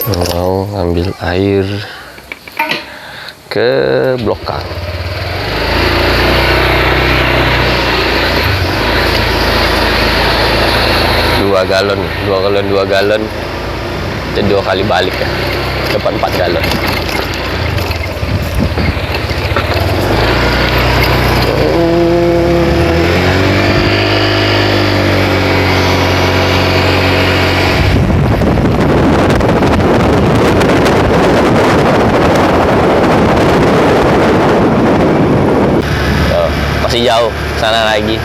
Mau ambil air ke blokan. Dua galon. Jadi 2 kali balik ya. Dapat 4 galon. Masih jauh sana lagi,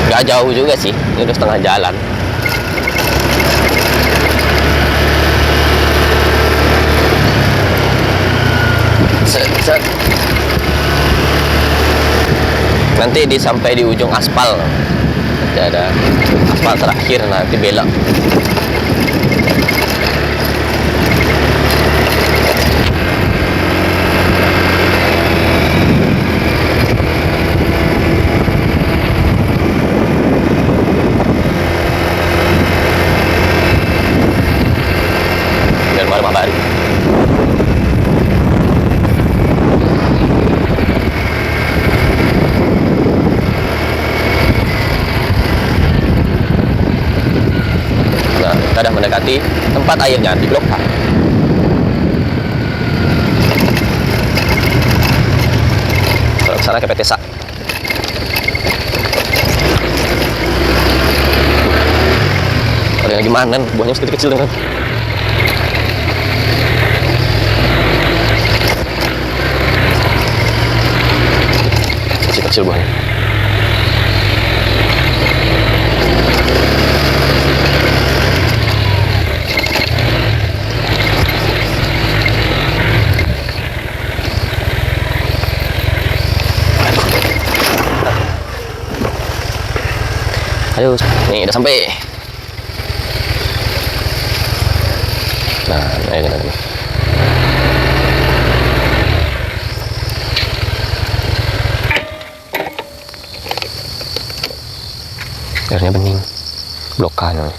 nggak jauh juga sih, ini udah setengah jalan. Set. Nanti sampai di ujung aspal, nanti ada aspal terakhir, nanti belok. Rumah baru. Nah, kita sudah mendekati tempat airnya di Blok A. Kalau ke sana ke PT SAK. Ada yang lagi manen, buahnya masih kecil kan. Kecil buahnya. Ayo, nih udah sampai. Nah, ayo. Airnya bening, blokan.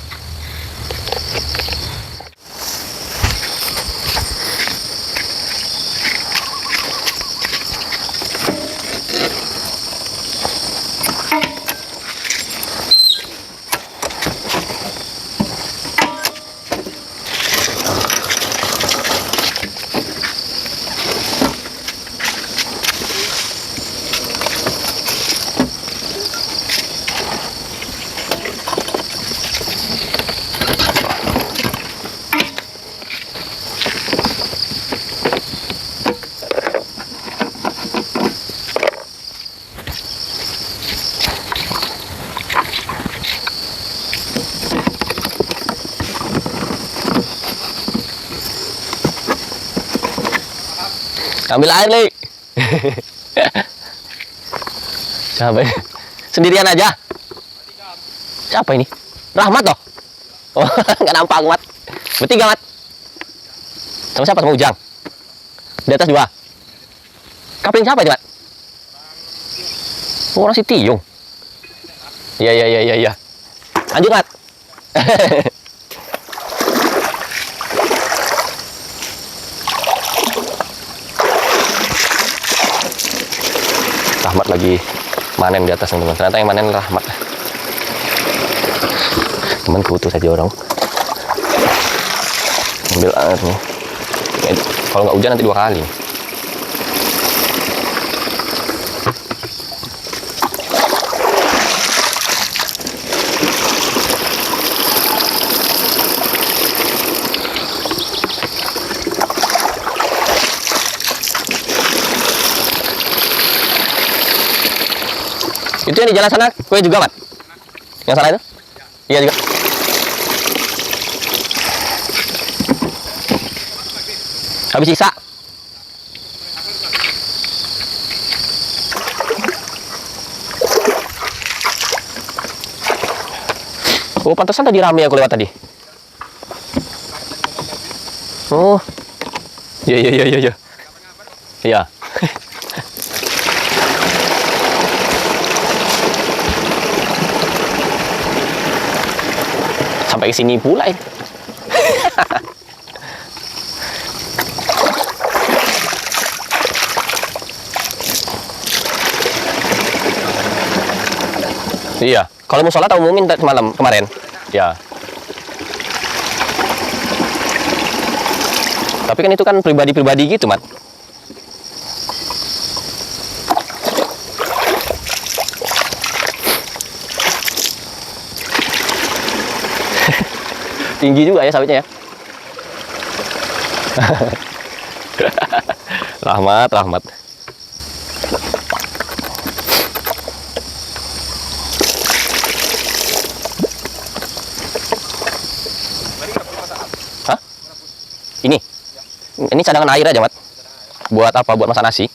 Ambil air, Li. Siapa ini? Sendirian aja? Siapa ini? Rahmat toh? Oh, nggak nampak, Mat. Bertiga, Mat. Sama siapa? Sama Ujang? Di atas 2. Kapling siapa itu, Mat? Oh, orang si Tiung. Iya. Lanjut, Mat. Rahmat lagi manen di atas, teman-teman. Ternyata yang manen Rahmat. Teman butuh saja orang. Ambil air nih. Kalau nggak hujan nanti 2 kali. Itu yang di jalan sana kue juga, Mat? Yang sana itu? Iya juga. Habis sisa. Oh, pantesan tadi rame aku lewat tadi. Oh. Iya. Iya. Sampai ke sini pula ini. Iya. Kalau mau sholat kamu minta semalam kemarin. Ya. Tapi kan itu kan pribadi-pribadi gitu, Mat. Tinggi juga ya sawitnya ya. Rahmat, Rahmat. Hah? Ini cadangan air aja, Mat. Buat apa? Buat masak nasi.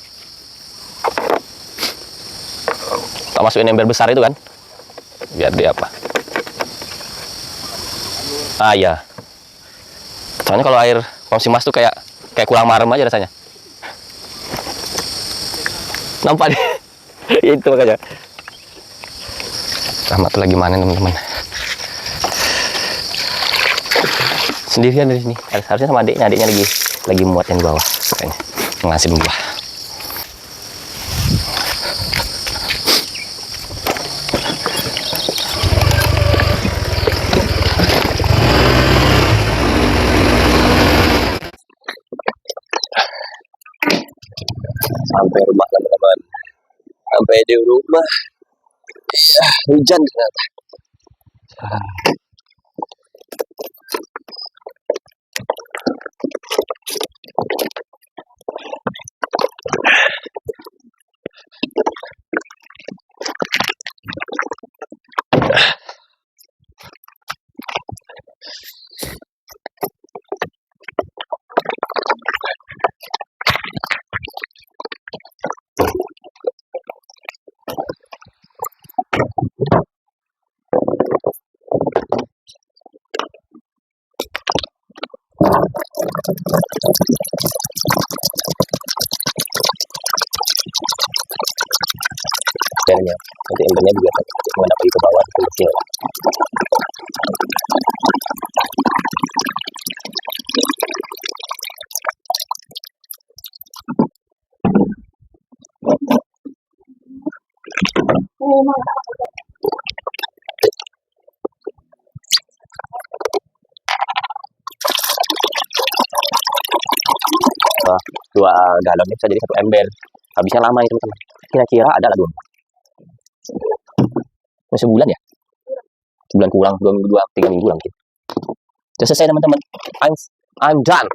Tak masukin ember besar itu kan. Biar dia apa? Ah iya. Soalnya kalau air konsumsi mas tuh kayak kurang marem aja rasanya. Nampak deh. Ya itu makanya. Rahmat tuh lagi mana teman-teman? Sendirian dari sini. Harusnya sama adiknya lagi muat yang di bawah kayaknya. Ngasih buah. Sampai rumah teman-teman, sampai di rumah ya, hujan ternyata. Embernya, nanti embernya juga mana pergi ke bawah kecil. Wah, 2 galon bisa jadi 1 ember. Habisnya lama itu teman. Kira-kira ada lah 2. Masih sebulan ya? Sebulan kurang, 2 minggu, 3 minggu lah mungkin. Sudah selesai teman-teman. I'm done.